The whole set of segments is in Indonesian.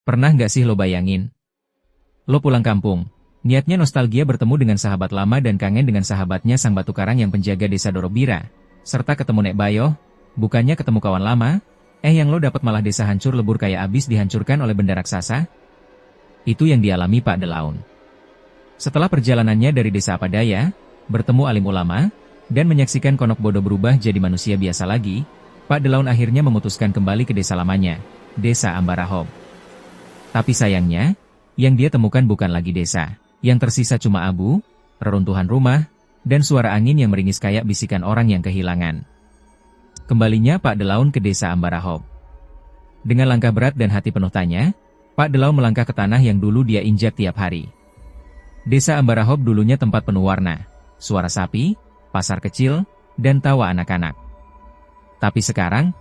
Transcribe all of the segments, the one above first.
Pernah nggak sih lo bayangin? Lo pulang kampung, niatnya nostalgia bertemu dengan sahabat lama dan kangen dengan sahabatnya sang batu karang yang penjaga desa Dorobira, serta ketemu Nek Bayo, bukannya ketemu kawan lama, yang lo dapat malah desa hancur lebur kayak abis dihancurkan oleh benda raksasa? Itu yang dialami Pak Delaun. Setelah perjalanannya dari desa Apadaya, bertemu alim ulama, dan menyaksikan Konok Bodo berubah jadi manusia biasa lagi, Pak Delaun akhirnya memutuskan kembali ke desa lamanya, desa Ambarahob. Tapi sayangnya, yang dia temukan bukan lagi desa. Yang tersisa cuma abu, reruntuhan rumah, dan suara angin yang meringis kayak bisikan orang yang kehilangan. Kembalinya Pak Delaun ke desa Ambarahob. Dengan langkah berat dan hati penuh tanya, Pak Delaun melangkah ke tanah yang dulu dia injak tiap hari. Desa Ambarahob dulunya tempat penuh warna, suara sapi, pasar kecil, dan tawa anak-anak. Tapi sekarang,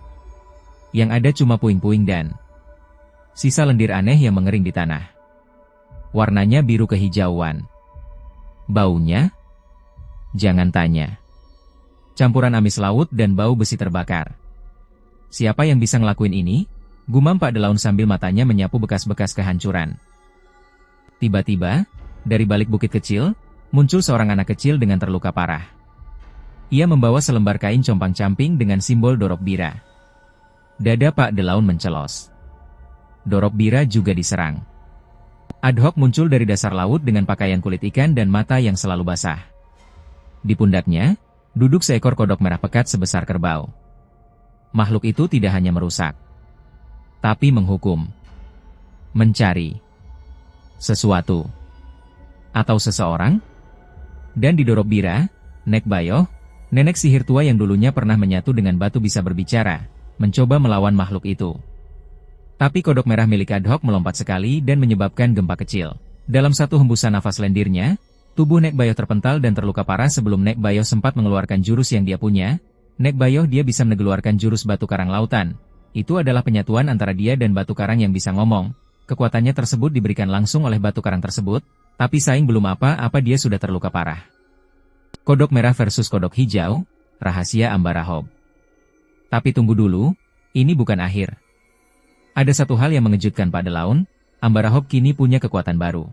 yang ada cuma puing-puing dan sisa lendir aneh yang mengering di tanah. Warnanya biru kehijauan. Baunya? Jangan tanya. Campuran amis laut dan bau besi terbakar. Siapa yang bisa ngelakuin ini? Gumam Pak Delaun sambil matanya menyapu bekas-bekas kehancuran. Tiba-tiba, dari balik bukit kecil, muncul seorang anak kecil dengan terluka parah. Ia membawa selembar kain compang-camping dengan simbol Dorobira. Dada Pak Delaun mencelos. Dorobira juga diserang. Adhok muncul dari dasar laut dengan pakaian kulit ikan dan mata yang selalu basah. Di pundaknya, duduk seekor kodok merah pekat sebesar kerbau. Makhluk itu tidak hanya merusak, tapi menghukum. Mencari sesuatu. Atau seseorang. Dan di Dorobira, Nek Bayo, nenek sihir tua yang dulunya pernah menyatu dengan batu bisa berbicara, mencoba melawan makhluk itu. Tapi kodok merah milik Adhok melompat sekali dan menyebabkan gempa kecil. Dalam satu hembusan nafas lendirnya, tubuh Nek Bayo terpental dan terluka parah sebelum Nek Bayo sempat mengeluarkan jurus yang dia punya. Nek Bayo dia bisa mengeluarkan jurus batu karang lautan. Itu adalah penyatuan antara dia dan batu karang yang bisa ngomong. Kekuatannya tersebut diberikan langsung oleh batu karang tersebut, tapi saing belum apa-apa dia sudah terluka parah. Kodok merah versus kodok hijau, rahasia Ambarahob. Tapi tunggu dulu, ini bukan akhir. Ada satu hal yang mengejutkan Pak Delaun, Ambarahob kini punya kekuatan baru.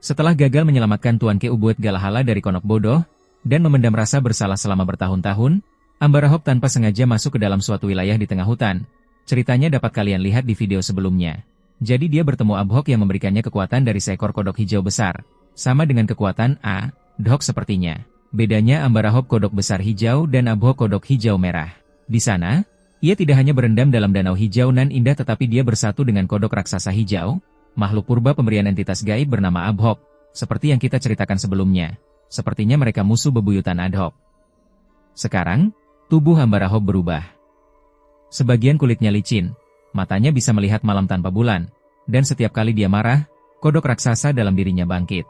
Setelah gagal menyelamatkan Tuan Ke Ubuet Galahala dari Konok Bodoh, dan memendam rasa bersalah selama bertahun-tahun, Ambarahob tanpa sengaja masuk ke dalam suatu wilayah di tengah hutan. Ceritanya dapat kalian lihat di video sebelumnya. Jadi dia bertemu Abhok yang memberikannya kekuatan dari seekor kodok hijau besar. Sama dengan kekuatan Adhok sepertinya. Bedanya Ambarahob kodok besar hijau dan Abhok kodok hijau merah. Di sana, ia tidak hanya berendam dalam danau hijau nan indah tetapi dia bersatu dengan kodok raksasa hijau, makhluk purba pemberian entitas gaib bernama Abhok, seperti yang kita ceritakan sebelumnya. Sepertinya mereka musuh bebuyutan Adhok. Sekarang, tubuh Ambarahob berubah. Sebagian kulitnya licin, matanya bisa melihat malam tanpa bulan, dan setiap kali dia marah, kodok raksasa dalam dirinya bangkit.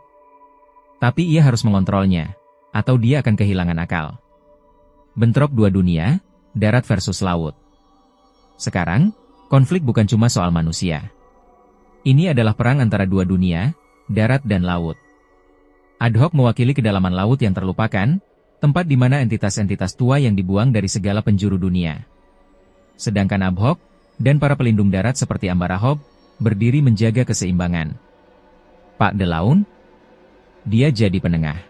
Tapi ia harus mengontrolnya, atau dia akan kehilangan akal. Bentrok dua dunia, darat versus laut. Sekarang, konflik bukan cuma soal manusia. Ini adalah perang antara dua dunia, darat dan laut. Adhok mewakili kedalaman laut yang terlupakan, tempat di mana entitas-entitas tua yang dibuang dari segala penjuru dunia. Sedangkan Abhok, dan para pelindung darat seperti Ambarahob, berdiri menjaga keseimbangan. Pak Delaun, dia jadi penengah.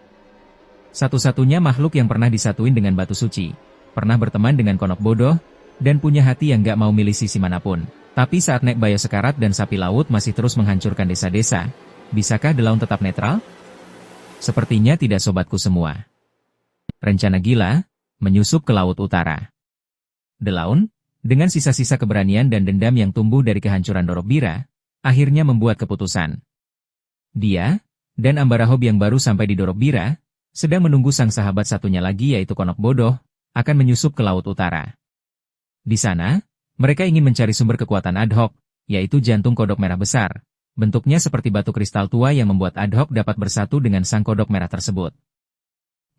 Satu-satunya makhluk yang pernah disatuin dengan batu suci, pernah berteman dengan Konok Bodoh, dan punya hati yang gak mau milih sisi manapun. Tapi saat Nek Bayo sekarat dan sapi laut masih terus menghancurkan desa-desa, bisakah Delaun tetap netral? Sepertinya tidak sobatku semua. Rencana gila, menyusup ke Laut Utara. Delaun, dengan sisa-sisa keberanian dan dendam yang tumbuh dari kehancuran Dorobira, akhirnya membuat keputusan. Dia, dan Ambarahob yang baru sampai di Dorobira, sedang menunggu sang sahabat satunya lagi yaitu Konok Bodoh, akan menyusup ke Laut Utara. Di sana, mereka ingin mencari sumber kekuatan Adhok, yaitu jantung kodok merah besar. Bentuknya seperti batu kristal tua yang membuat Adhok dapat bersatu dengan sang kodok merah tersebut.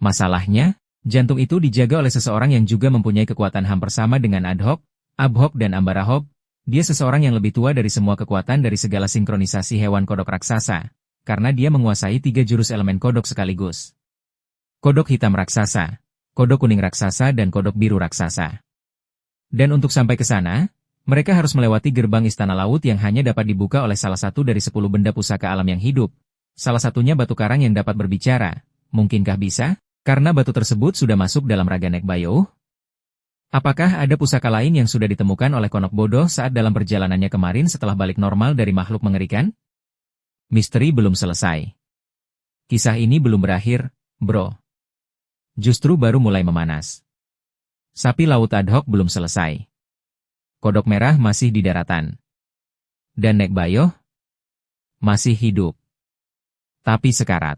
Masalahnya, jantung itu dijaga oleh seseorang yang juga mempunyai kekuatan hampir sama dengan Adhok, Abhok dan Ambarahob. Dia seseorang yang lebih tua dari semua kekuatan dari segala sinkronisasi hewan kodok raksasa, karena dia menguasai 3 jurus elemen kodok sekaligus. Kodok hitam raksasa, kodok kuning raksasa dan kodok biru raksasa. Dan untuk sampai ke sana, Mereka harus melewati gerbang istana laut yang hanya dapat dibuka oleh salah satu dari 10 benda pusaka alam yang hidup. Salah satunya batu karang yang dapat berbicara. Mungkinkah bisa? Karena batu tersebut sudah masuk dalam raga Nek Bayo? Apakah ada pusaka lain yang sudah ditemukan oleh Konok Bodoh saat dalam perjalanannya kemarin setelah balik normal dari makhluk mengerikan? Misteri belum selesai. Kisah ini belum berakhir, bro. Justru baru mulai memanas. Sapi laut ad hoc belum selesai. Kodok merah masih di daratan. Dan Nek Bayo masih hidup. Tapi sekarat.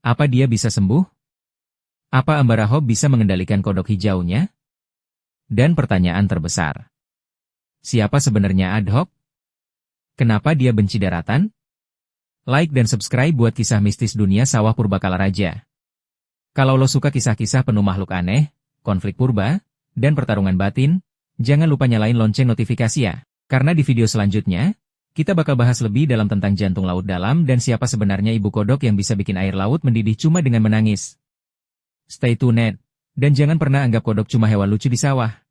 Apa dia bisa sembuh? Apa Ambarahob bisa mengendalikan kodok hijaunya? Dan pertanyaan terbesar. Siapa sebenarnya ad hoc? Kenapa dia benci daratan? Like dan subscribe buat kisah mistis dunia sawah purbakala raja. Kalau lo suka kisah-kisah penuh makhluk aneh, konflik purba, dan pertarungan batin, jangan lupa nyalain lonceng notifikasi ya. Karena di video selanjutnya, kita bakal bahas lebih dalam tentang jantung laut dalam dan siapa sebenarnya ibu kodok yang bisa bikin air laut mendidih cuma dengan menangis. Stay tuned, dan jangan pernah anggap kodok cuma hewan lucu di sawah.